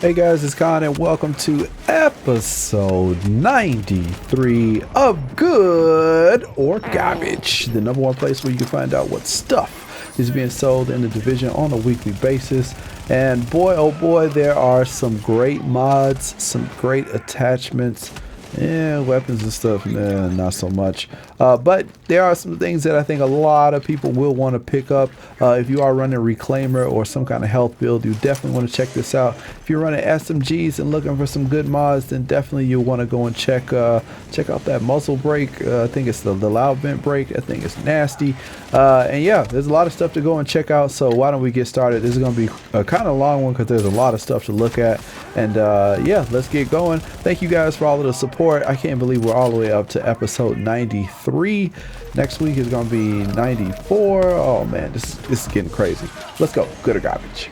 Hey guys, it's Con and welcome to episode 93 of Good or Garbage, the number one place where you can find out what stuff is being sold in the division on a weekly basis. And boy, oh boy, there are some great mods, some great attachments, weapons and stuff, not so much. But there are some things that I think a lot of people will want to pick up. If you are running Reclaimer or some kind of health build, you definitely want to check this out. If you're running SMGs and looking for some good mods, then definitely you'll want to go and check out that muzzle brake. I think it's the loud vent brake. I think it's nasty. And yeah, there's a lot of stuff to go and check out. So why don't we get started? This is going to be a kind of long one because there's a lot of stuff to look at. And yeah, let's get going. Thank you guys for all of the support. I can't believe we're all the way up to episode 93. Next week is going to be 94. Oh man, this is getting crazy. Let's go. Good or garbage.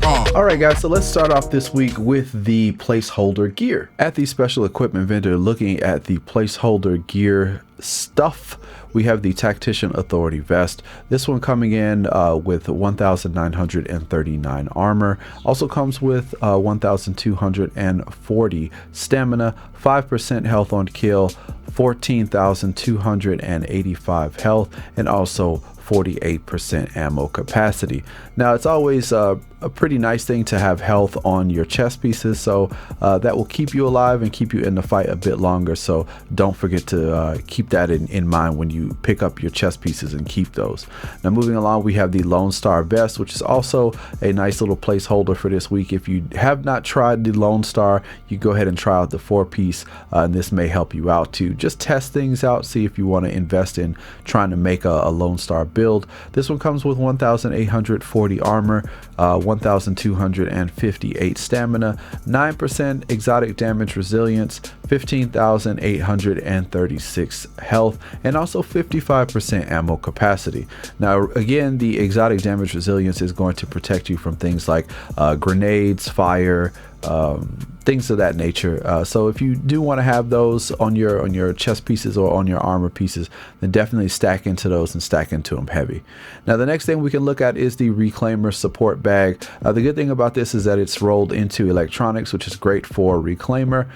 Alright guys, so let's start off this week with the placeholder gear. At the special equipment vendor, looking at the placeholder gear stuff, we have the Tactician Authority Vest. This one coming in with 1,939 armor. Also comes with 1,240 stamina, 5% health on kill, 14,285 health, and also 48% ammo capacity. Now it's always a pretty nice thing to have health on your chest pieces, so that will keep you alive and keep you in the fight a bit longer. So don't forget to keep that in mind when you pick up your chest pieces and keep those. Now moving along, we have the Lone Star Vest, which is also a nice little placeholder for this week. If you have not tried the Lone Star, you go ahead and try out the 4-piece, and this may help you out to just test things out, see if you want to invest in trying to make a Lone Star build. This one comes with 1,840 armor, 1,258 stamina, 9% exotic damage resilience, 15,836 health, and also 55% ammo capacity. Now again, the exotic damage resilience is going to protect you from things like grenades, fire, things of that nature. So if you do want to have those on your chest pieces or on your armor pieces, then definitely stack into those and stack into them heavy. Now the next thing we can look at is the Reclaimer support bag. The good thing about this is that it's rolled into electronics, which is great for Reclaimer.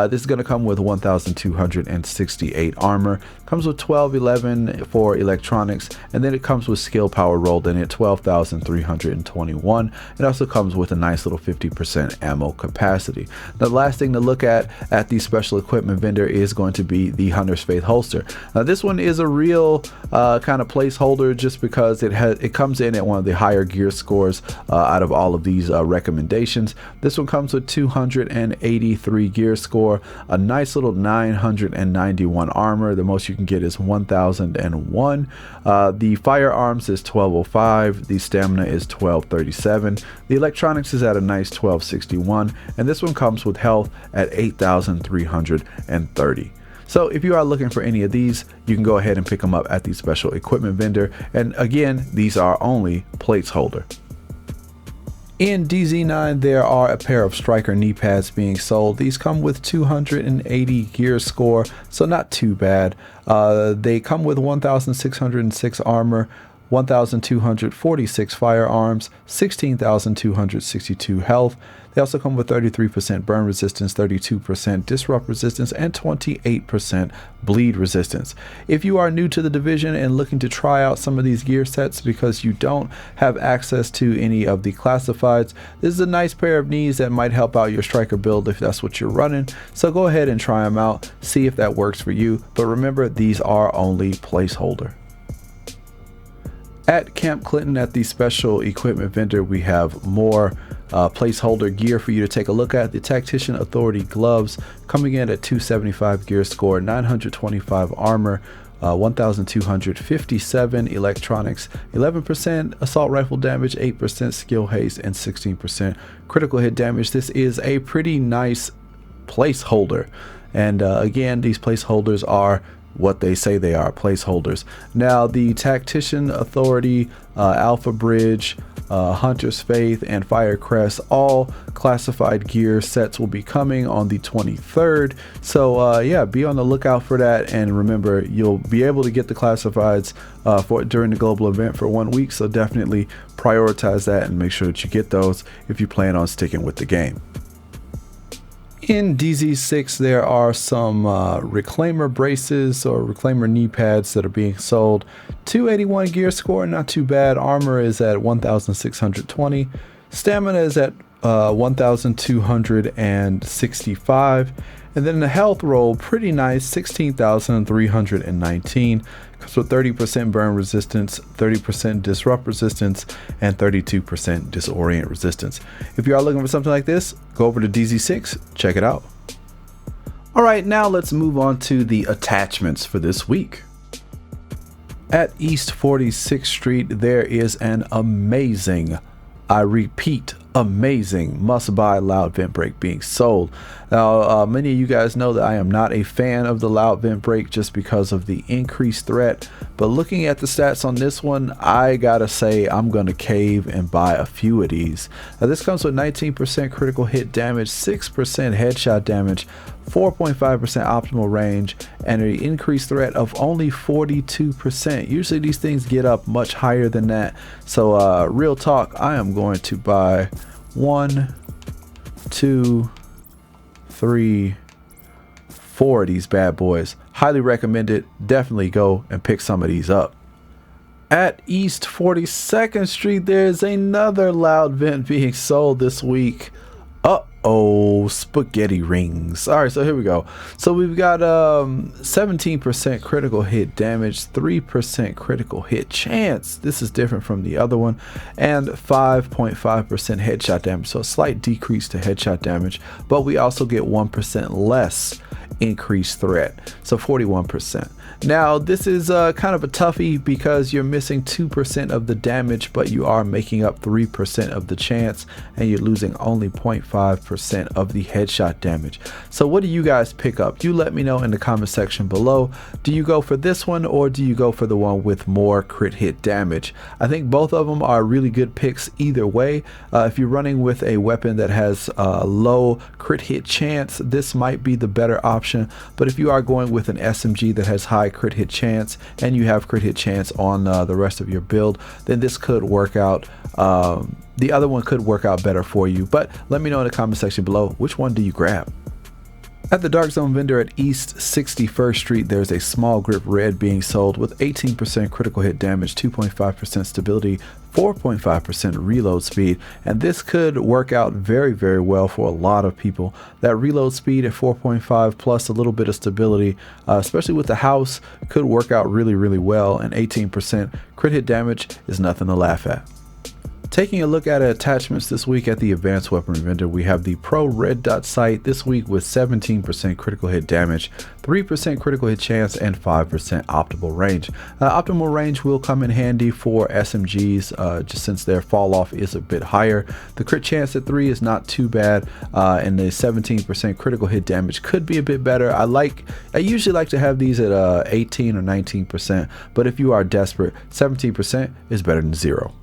This is going to come with 1,268 armor, comes with 1211 for electronics, and then it comes with skill power rolled in it, 12,321. It also comes with a nice little 50% ammo capacity. Now, the last thing to look at the special equipment vendor is going to be the Hunter's Faith holster. Now this one is a real kind of placeholder just because it comes in at one of the higher gear scores out of all of these recommendations. This one comes with 283 gear score, a nice little 991 armor. The most you can get is 1,001. The firearms is 1205. The stamina is 1237. The electronics is at a nice 1261, and this one comes with health at 8,330. So if you are looking for any of these, you can go ahead and pick them up at the special equipment vendor. And again, these are only placeholder. In DZ9, there are a pair of striker knee pads being sold. These come with 280 gear score, so not too bad. They come with 1,606 armor, 1,246 firearms, 16,262 health. They also come with 33% burn resistance, 32% disrupt resistance, and 28% bleed resistance. If you are new to the division and looking to try out some of these gear sets because you don't have access to any of the classifieds, this is a nice pair of knees that might help out your striker build if that's what you're running. So go ahead and try them out, see if that works for you. But remember, these are only placeholder. At Camp Clinton, at the special equipment vendor, we have more placeholder gear for you to take a look at. The Tactician Authority gloves coming in at 275 gear score, 925 armor, 1,257 electronics, 11% assault rifle damage, 8% skill haste, and 16% critical hit damage. This is a pretty nice placeholder, and again, these placeholders are what they say they are, placeholders. Now the Tactician Authority Alpha Bridge Hunter's Faith, and Firecrest. All classified gear sets will be coming on the 23rd. So yeah, be on the lookout for that. And remember, you'll be able to get the classifieds for during the global event for 1 week. So definitely prioritize that and make sure that you get those if you plan on sticking with the game. In DZ6, there are some reclaimer braces or reclaimer knee pads that are being sold. 281 gear score, not too bad. Armor is at 1,620. Stamina is at 1,265. And then the health roll, pretty nice, 16,319. So 30% burn resistance, 30% disrupt resistance, and 32% disorient resistance. If you are looking for something like this, go over to DZ6, check it out. All right, now let's move on to the attachments for this week. At East 46th Street, there is an amazing, I repeat, amazing must-buy loud vent brake being sold. Now, many of you guys know that I am not a fan of the loud vent brake just because of the increased threat, but looking at the stats on this one, I gotta say I'm gonna cave and buy a few of these. Now, this comes with 19% critical hit damage, 6% headshot damage, 4.5% optimal range, and an increased threat of only 42%. Usually these things get up much higher than that. So real talk, I am going to buy 1, 2, 3, 4 of these bad boys. Highly recommend it. Definitely go and pick some of these up. At East 42nd Street, there's another loud vent being sold this week. Uh-oh, spaghetti rings. All right, so here we go. So we've got 17% critical hit damage, 3% critical hit chance. This is different from the other one, and 5.5% headshot damage. So a slight decrease to headshot damage, but we also get 1% less increased threat, so 41%. Now this is kind of a toughie because you're missing 2% of the damage, but you are making up 3% of the chance, and you're losing only 0.5% of the headshot damage. So what do you guys pick up? You let me know in the comment section below. Do you go for this one, or do you go for the one with more crit hit damage? I think both of them are really good picks either way. If you're running with a weapon that has low crit hit chance, this might be the better option. But if you are going with an SMG that has high crit hit chance, and you have crit hit chance on the rest of your build, then this could work out. The other one could work out better for you, but let me know in the comment section below, which one do you grab? At the Dark Zone vendor at East 61st Street, there's a small grip red being sold with 18% critical hit damage, 2.5% stability, 4.5% reload speed, and this could work out very, very well for a lot of people. That reload speed at 4.5 plus a little bit of stability, especially with the house, could work out really, really well, and 18% crit hit damage is nothing to laugh at. Taking a look at attachments this week at the advanced weapon vendor, we have the Pro Red Dot sight this week with 17% critical hit damage, 3% critical hit chance, and 5% optimal range. Optimal range will come in handy for SMGs just since their fall off is a bit higher. The crit chance at 3 is not too bad, and the 17% critical hit damage could be a bit better. I usually like to have these at 18 or 19%, but if you are desperate, 17% is better than 0.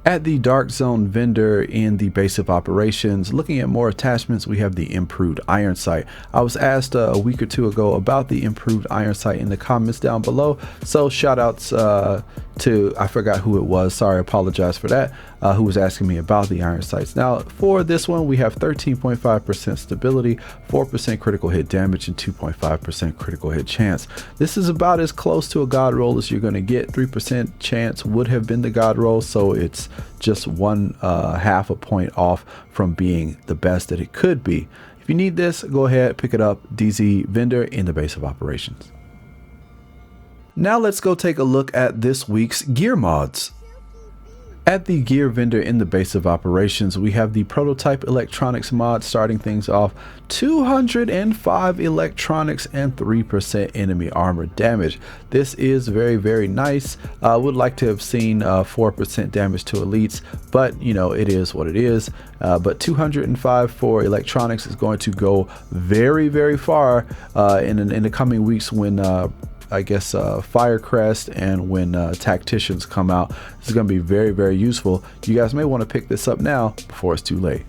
At the Dark Zone vendor in the base of operations, looking at more attachments, we have the improved iron sight. I was asked a week or two ago about the improved iron sight in the comments down below, so shout outs to, I forgot who it was, sorry, I apologize for that, who was asking me about the iron sights. Now for this one, we have 13.5% stability, 4% critical hit damage, and 2.5% critical hit chance. This is about as close to a god roll as you're going to get. 3% chance would have been the god roll, so it's just half a point off from being the best that it could be. If you need this, go ahead, pick it up. DZ vendor in the base of operations. Now let's go take a look at this week's gear mods. At the gear vendor in the base of operations, we have the prototype electronics mod starting things off. 205 electronics and 3% enemy armor damage. This is very, very nice. I would like to have seen 4% damage to elites, but you know, it is what it is. But 205 for electronics is going to go very, very far in the coming weeks when I guess, Fire Crest and when Tacticians come out. This is going to be very, very useful. You guys may want to pick this up now before it's too late.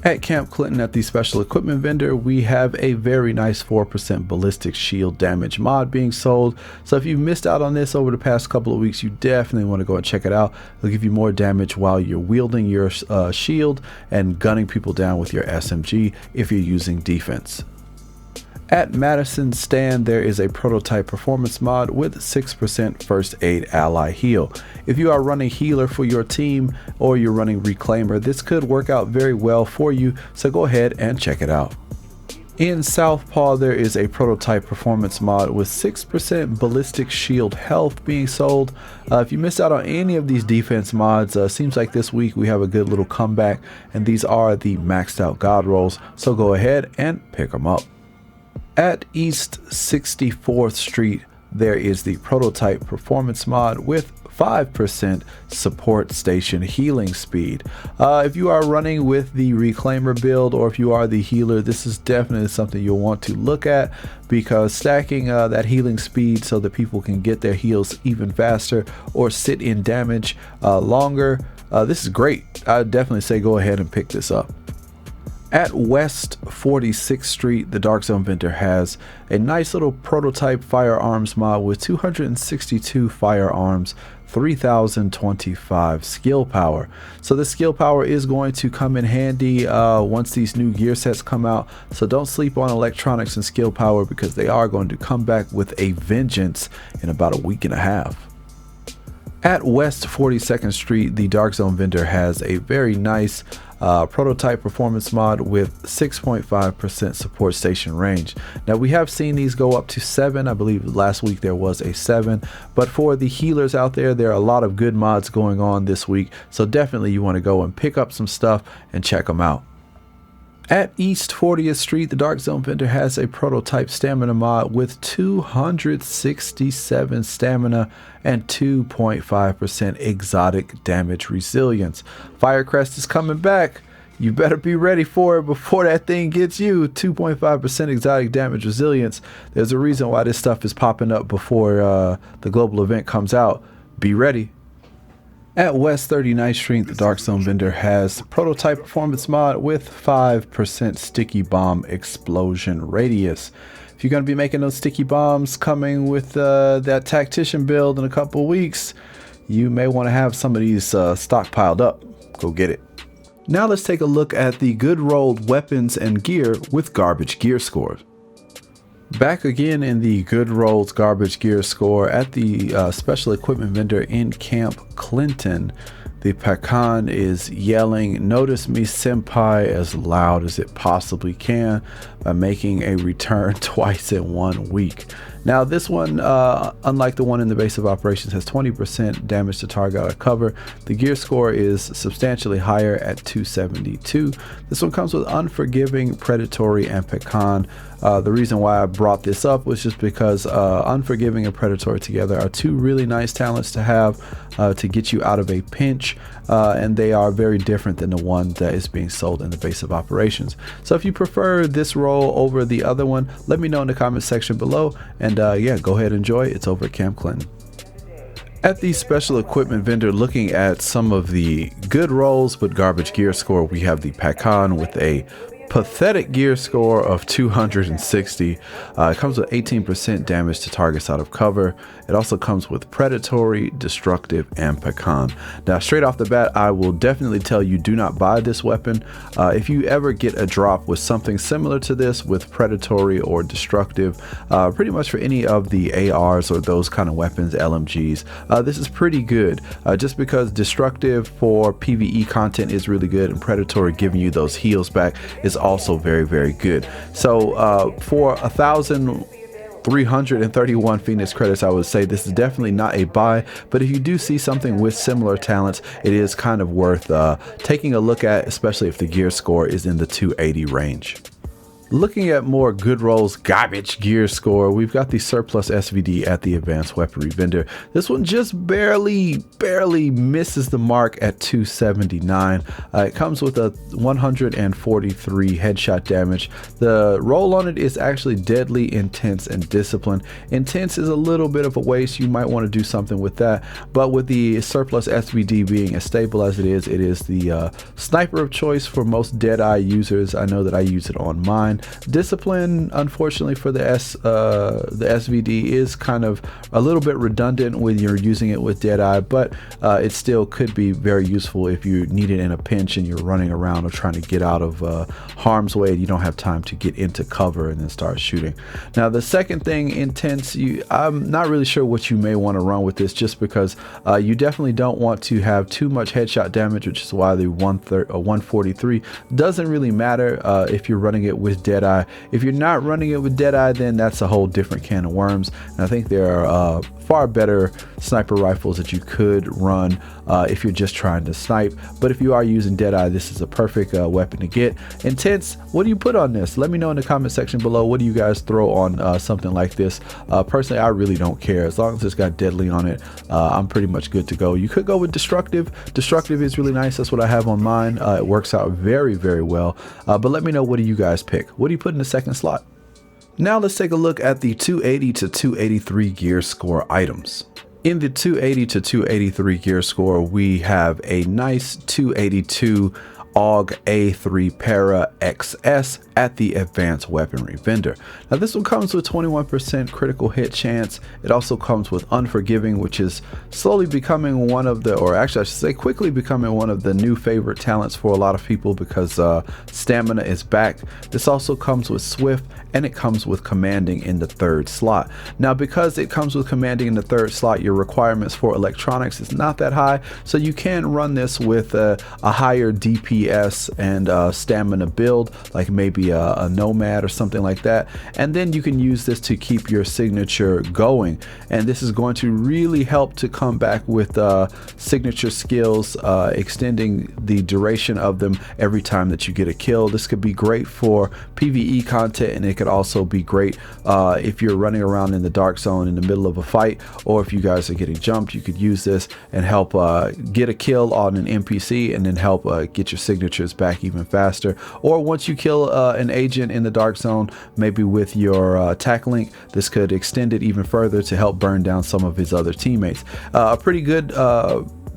At Camp Clinton, at the special equipment vendor, we have a very nice 4% ballistic shield damage mod being sold. So if you've missed out on this over the past couple of weeks, you definitely want to go and check it out. It'll give you more damage while you're wielding your shield and gunning people down with your SMG if you're using defense. At Madison's stand, there is a prototype performance mod with 6% first aid ally heal. If you are running healer for your team or you're running reclaimer, this could work out very well for you, so go ahead and check it out. In Southpaw, there is a prototype performance mod with 6% ballistic shield health being sold. If you missed out on any of these defense mods, seems like this week we have a good little comeback, and these are the maxed out god rolls, so go ahead and pick them up. At East 64th Street, there is the prototype performance mod with 5% support station healing speed. If you are running with the reclaimer build or if you are the healer, this is definitely something you'll want to look at, because stacking that healing speed so that people can get their heals even faster or sit in damage longer, this is great. I'd definitely say go ahead and pick this up. At West 46th Street, the Dark Zone vendor has a nice little prototype firearms mod with 262 firearms, 3025 skill power. So the skill power is going to come in handy once these new gear sets come out. So don't sleep on electronics and skill power, because they are going to come back with a vengeance in about a week and a half. At West 42nd Street, the Dark Zone vendor has a very nice prototype performance mod with 6.5% support station range. Now we have seen these go up to 7. I believe last week there was a 7, but for the healers out there, there are a lot of good mods going on this week, so definitely you want to go and pick up some stuff and check them out. At East 40th Street, the Dark Zone vendor has a prototype stamina mod with 267 stamina and 2.5% exotic damage resilience. Firecrest is coming back. You better be ready for it before that thing gets you. 2.5% exotic damage resilience. There's a reason why this stuff is popping up before the global event comes out. Be ready. At West 39th Street, the Dark Zone vendor has prototype performance mod with 5% sticky bomb explosion radius. If you're going to be making those sticky bombs coming with that Tactician build in a couple weeks, you may want to have some of these stockpiled up. Go get it. Now let's take a look at the good rolled weapons and gear with garbage gear scores. Back again in the good rolls garbage gear score at the special equipment vendor in Camp Clinton. The pecan is yelling "Notice me senpai" as loud as it possibly can by making a return twice in 1 week. Now this one, unlike the one in the base of operations, has 20% damage to target out of cover. The gear score is substantially higher at 272. This one comes with Unforgiving, Predatory, and Pecan. The reason why I brought this up was just because Unforgiving and Predatory together are two really nice talents to have to get you out of a pinch, and they are very different than the one that is being sold in the base of operations. So if you prefer this role over the other one, let me know in the comment section below, and yeah, go ahead and enjoy. It's over at Camp Clinton. At the special equipment vendor, looking at some of the good rolls but garbage gear score, we have the Pecan with a pathetic gear score of 260. It comes with 18% damage to targets out of cover. It also comes with Predatory, Destructive, and Pecan. Now straight off the bat, I will definitely tell you, do not buy this weapon. If you ever get a drop with something similar to this with Predatory or Destructive, pretty much for any of the ARs or those kind of weapons, LMGs, this is pretty good, just because Destructive for PvE content is really good, and Predatory giving you those heals back is also very, very good. So for 1,331 Phoenix credits, I would say this is definitely not a buy, but if you do see something with similar talents, it is kind of worth taking a look at, especially if the gear score is in the 280 range. Looking at more good rolls garbage gear score, we've got the surplus SVD at the advanced weaponry vendor. This one just barely misses the mark at 279. It comes with a 143 headshot damage. The roll on it is actually deadly, intense, and disciplined. Intense is a little bit of a waste. You might want to do something with that, but with the surplus SVD being as stable as it is the sniper of choice for most Deadeye users. I know that I use it on mine. Discipline, unfortunately for the SVD, is kind of a little bit redundant when you're using it with Deadeye, but it still could be very useful if you need it in a pinch and you're running around or trying to get out of harm's way and you don't have time to get into cover and then start shooting. Now the second thing, intense, I'm not really sure what you may want to run with this, just because you definitely don't want to have too much headshot damage, which is why the 143 doesn't really matter if you're running it with Deadeye. If you're not running it with Deadeye, then that's a whole different can of worms, and I think there are far better sniper rifles that you could run if you're just trying to snipe. But if you are using Deadeye, this is a perfect weapon to get. Intense, what do you put on this? Let me know in the comment section below. What do you guys throw on something like this? Personally, I really don't care. As long as it's got deadly on it, I'm pretty much good to go. You could go with destructive. Destructive is really nice. That's what I have on mine. It works out very well. But let me know, what do you guys pick? What do you put in the second slot? Now let's take a look at the 280 to 283 gear score items. In the 280 to 283 gear score, we have a nice 282 AUG A3 Para XS at the advanced weaponry vendor. Now this one comes with 21% critical hit chance. It also comes with Unforgiving, which is slowly becoming one of the, or actually I should say quickly becoming one of the new favorite talents for a lot of people, because stamina is back. This also comes with Swift, and it comes with Commanding in the third slot. Now because it comes with Commanding in the third slot, your requirements for electronics is not that high, so you can run this with a higher DPS and stamina build, like maybe a Nomad or something like that, and then you can use this to keep your signature going. And this is going to really help to come back with signature skills, extending the duration of them every time that you get a kill. This could be great for PvE content, and it could also be great if you're running around in the dark zone in the middle of a fight, or if you guys are getting jumped, you could use this and help get a kill on an NPC, and then help get your signatures back even faster. Or once you kill an agent in the dark zone, maybe with your tac link, this could extend it even further to help burn down some of his other teammates. A pretty good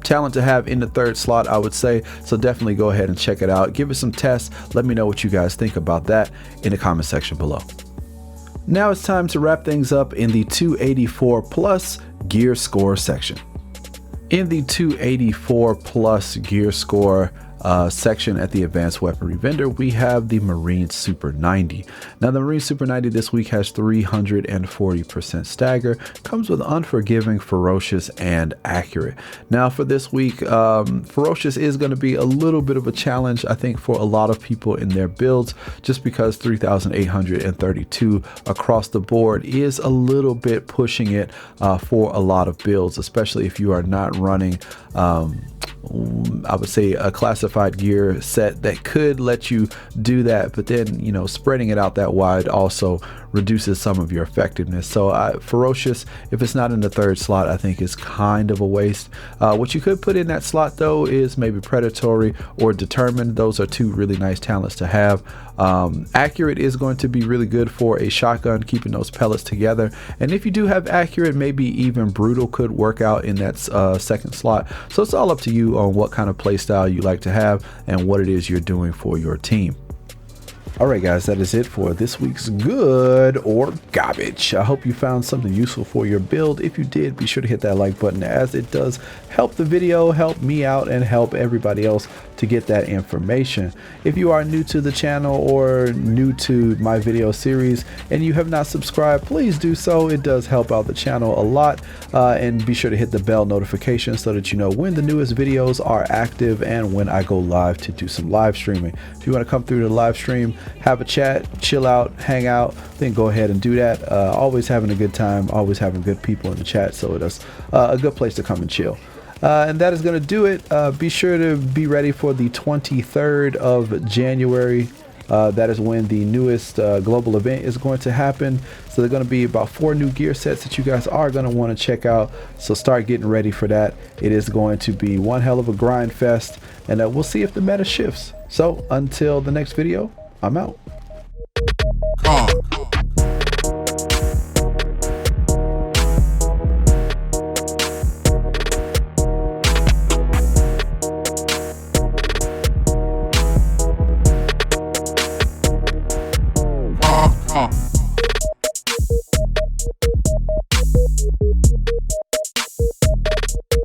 talent to have in the third slot, I would say, so definitely go ahead and check it out. Give it some tests. Let me know what you guys think about that in the comment section below. Now it's time to wrap things up in the 284 plus gear score section. In the 284 plus gear score section at the advanced weaponry vendor, we have the Marine Super 90. Now the Marine Super 90 this week has 340% stagger, comes with Unforgiving, Ferocious, and Accurate. Now for this week, Ferocious is going to be a little bit of a challenge, I think, for a lot of people in their builds, just because 3,832 across the board is a little bit pushing it for a lot of builds, especially if you are not running I would say a classified gear set that could let you do that, but then, you know, spreading it out that wide also reduces some of your effectiveness. So Ferocious, if it's not in the third slot, I think is kind of a waste. What you could put in that slot though is maybe Predatory or Determined. Those are two really nice talents to have. Accurate is going to be really good for a shotgun, keeping those pellets together. And if you do have Accurate, maybe even Brutal could work out in that second slot. So it's all up to you on what kind of play style you like to have and what it is you're doing for your team. Alright guys, that is it for this week's Good or Garbage. I hope you found something useful for your build. If you did, be sure to hit that like button, as it does help the video, help me out, and help everybody else to get that information. If you are new to the channel or new to my video series and you have not subscribed, please do so. It does help out the channel a lot. And be sure to hit the bell notification so that you know when the newest videos are active and when I go live to do some live streaming. If you want to come through the live stream, have a chat, chill out, hang out, then go ahead and do that. Always having a good time, always having good people in the chat, so it's a good place to come and chill. And that is going to do it. Be sure to be ready for the 23rd of January that is when the newest global event is going to happen. So there are going to be about 4 new gear sets that you guys are going to want to check out. So start getting ready for that. It is going to be one hell of a grind fest, and we'll see if the meta shifts. So until the next video, I'm out.